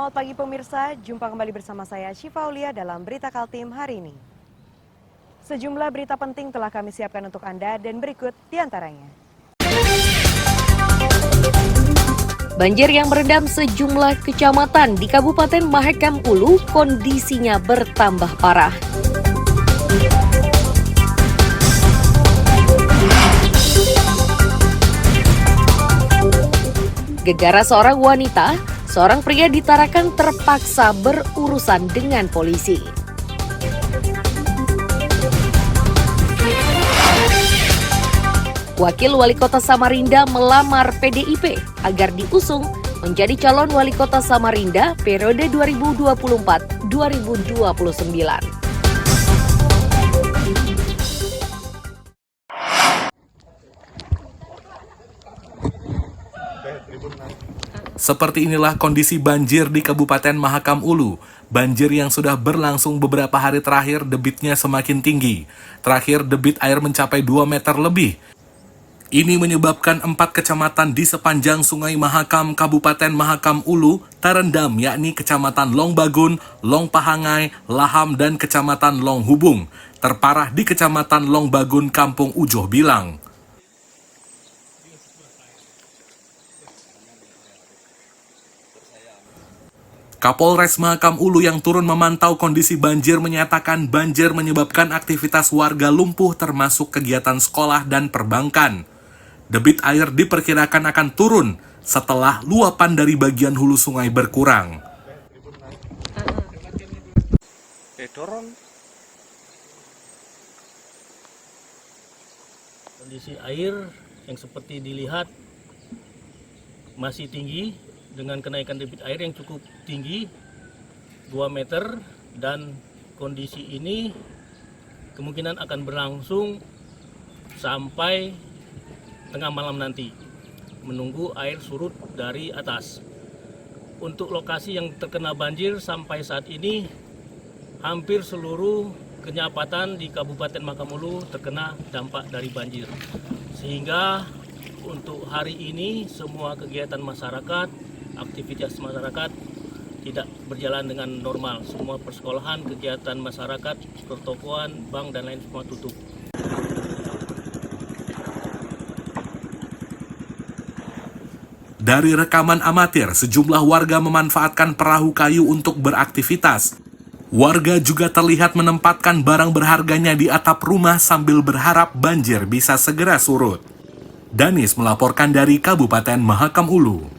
Selamat pagi pemirsa, jumpa kembali bersama saya Syifa Aulia dalam Berita Kaltim hari ini. Sejumlah berita penting telah kami siapkan untuk Anda dan berikut diantaranya. Banjir yang merendam sejumlah kecamatan di Kabupaten Mahakam Ulu kondisinya bertambah parah. Gegara seorang wanita, seorang pria di Tarakan terpaksa berurusan dengan polisi. Wakil Wali Kota Samarinda melamar PDIP agar diusung menjadi calon Wali Kota Samarinda periode 2024-2029. Seperti inilah kondisi banjir di Kabupaten Mahakam Ulu. Banjir yang sudah berlangsung beberapa hari terakhir debitnya semakin tinggi. Terakhir debit air mencapai 2 meter lebih. Ini menyebabkan 4 kecamatan di sepanjang Sungai Mahakam, Kabupaten Mahakam Ulu terendam, yakni Kecamatan Long Bagun, Long Pahangai, Laham, dan Kecamatan Long Hubung. Terparah di Kecamatan Long Bagun, Kampung Ujoh Bilang. Kapolres Mahakam Ulu yang turun memantau kondisi banjir menyatakan banjir menyebabkan aktivitas warga lumpuh termasuk kegiatan sekolah dan perbankan. Debit air diperkirakan akan turun setelah luapan dari bagian hulu sungai berkurang. Kondisi air yang seperti dilihat masih tinggi dengan kenaikan debit air yang cukup tinggi 2 meter, dan kondisi ini kemungkinan akan berlangsung sampai tengah malam nanti, menunggu air surut dari atas. Untuk lokasi yang terkena banjir sampai saat ini hampir seluruh kecamatan di Kabupaten Mahakam Ulu terkena dampak dari banjir. Sehingga untuk hari ini semua kegiatan masyarakat, aktivitas masyarakat tidak berjalan dengan normal. Semua persekolahan, kegiatan masyarakat, pertokoan, bank, dan lain semua tutup. Dari rekaman amatir, sejumlah warga memanfaatkan perahu kayu untuk beraktivitas. Warga juga terlihat menempatkan barang berharganya di atap rumah sambil berharap banjir bisa segera surut. Danis melaporkan dari Kabupaten Mahakam Ulu.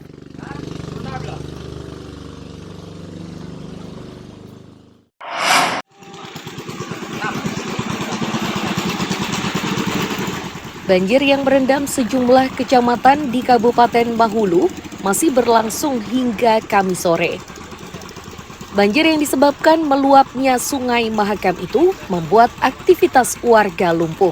Banjir yang merendam sejumlah kecamatan di Kabupaten Mahulu masih berlangsung hingga Kamis sore. Banjir yang disebabkan meluapnya Sungai Mahakam itu membuat aktivitas warga lumpuh.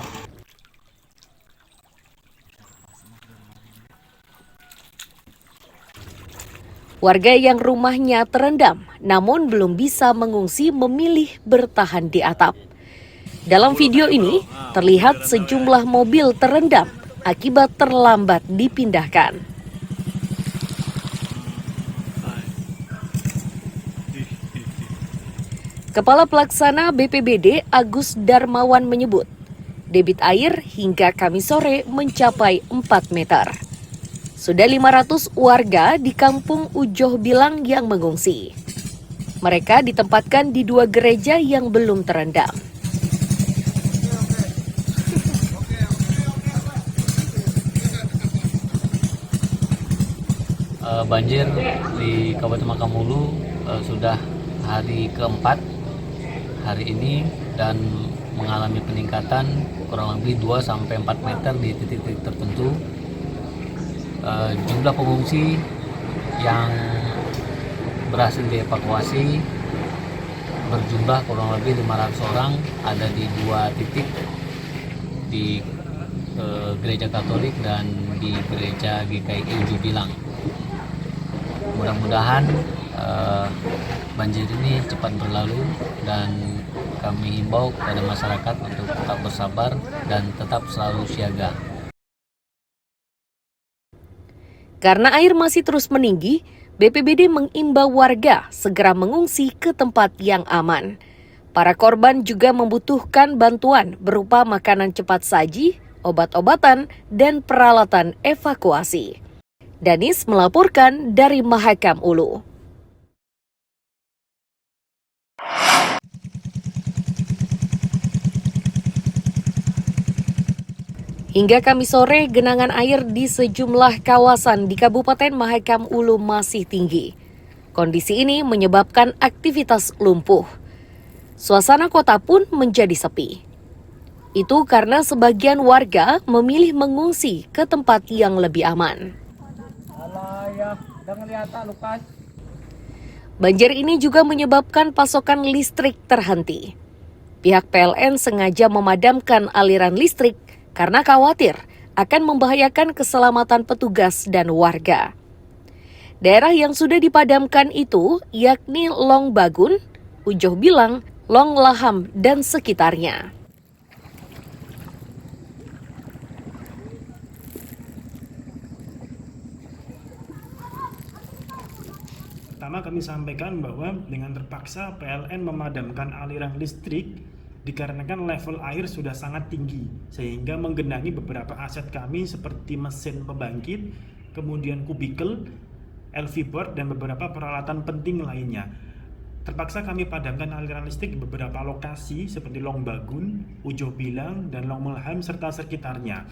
Warga yang rumahnya terendam namun belum bisa mengungsi memilih bertahan di atap. Dalam video ini, terlihat sejumlah mobil terendam akibat terlambat dipindahkan. Kepala Pelaksana BPBD Agus Darmawan menyebut, debit air hingga Kamis sore mencapai 4 meter. Sudah 500 warga di Kampung Ujoh Bilang yang mengungsi. Mereka ditempatkan di 2 gereja yang belum terendam. Banjir di Kabupaten Mahakam Ulu sudah hari keempat hari ini dan mengalami peningkatan kurang lebih 2-4 meter di titik-titik tertentu. Jumlah pengungsi yang berhasil dievakuasi berjumlah kurang lebih 500 orang, ada di 2 titik, di Gereja Katolik dan di Gereja GKI Ujoh Bilang. Mudah-mudahan banjir ini cepat berlalu dan kami himbau kepada masyarakat untuk tetap bersabar dan tetap selalu siaga. Karena air masih terus meninggi, BPBD mengimbau warga segera mengungsi ke tempat yang aman. Para korban juga membutuhkan bantuan berupa makanan cepat saji, obat-obatan, dan peralatan evakuasi. Danis melaporkan dari Mahakam Ulu. Hingga Kamis sore, genangan air di sejumlah kawasan di Kabupaten Mahakam Ulu masih tinggi. Kondisi ini menyebabkan aktivitas lumpuh. Suasana kota pun menjadi sepi. Itu karena sebagian warga memilih mengungsi ke tempat yang lebih aman. Banjir ini juga menyebabkan pasokan listrik terhenti. Pihak PLN sengaja memadamkan aliran listrik karena khawatir akan membahayakan keselamatan petugas dan warga. Daerah yang sudah dipadamkan itu yakni Long Bagun, Ujoh Bilang, Long Laham, dan sekitarnya. Pertama kami sampaikan bahwa dengan terpaksa PLN memadamkan aliran listrik dikarenakan level air sudah sangat tinggi sehingga menggenangi beberapa aset kami seperti mesin pembangkit, kemudian kubikel, LV board, dan beberapa peralatan penting lainnya. Terpaksa kami padamkan aliran listrik di beberapa lokasi seperti Long Bagun, Ujoh Bilang, dan Long Melham serta sekitarnya.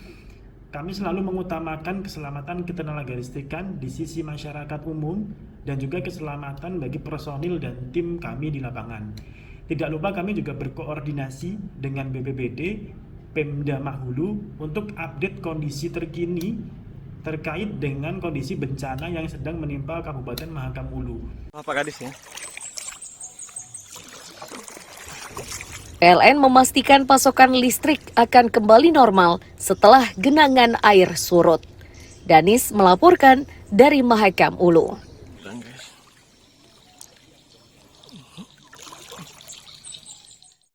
Kami selalu mengutamakan keselamatan ketenaga listrikan di sisi masyarakat umum dan juga keselamatan bagi personil dan tim kami di lapangan. Tidak lupa kami juga berkoordinasi dengan BPBD, Pemda Mahulu untuk update kondisi terkini terkait dengan kondisi bencana yang sedang menimpa Kabupaten Mahakam Ulu. Pak Kadis ya. PLN memastikan pasokan listrik akan kembali normal setelah genangan air surut. Danis melaporkan dari Mahakam Ulu.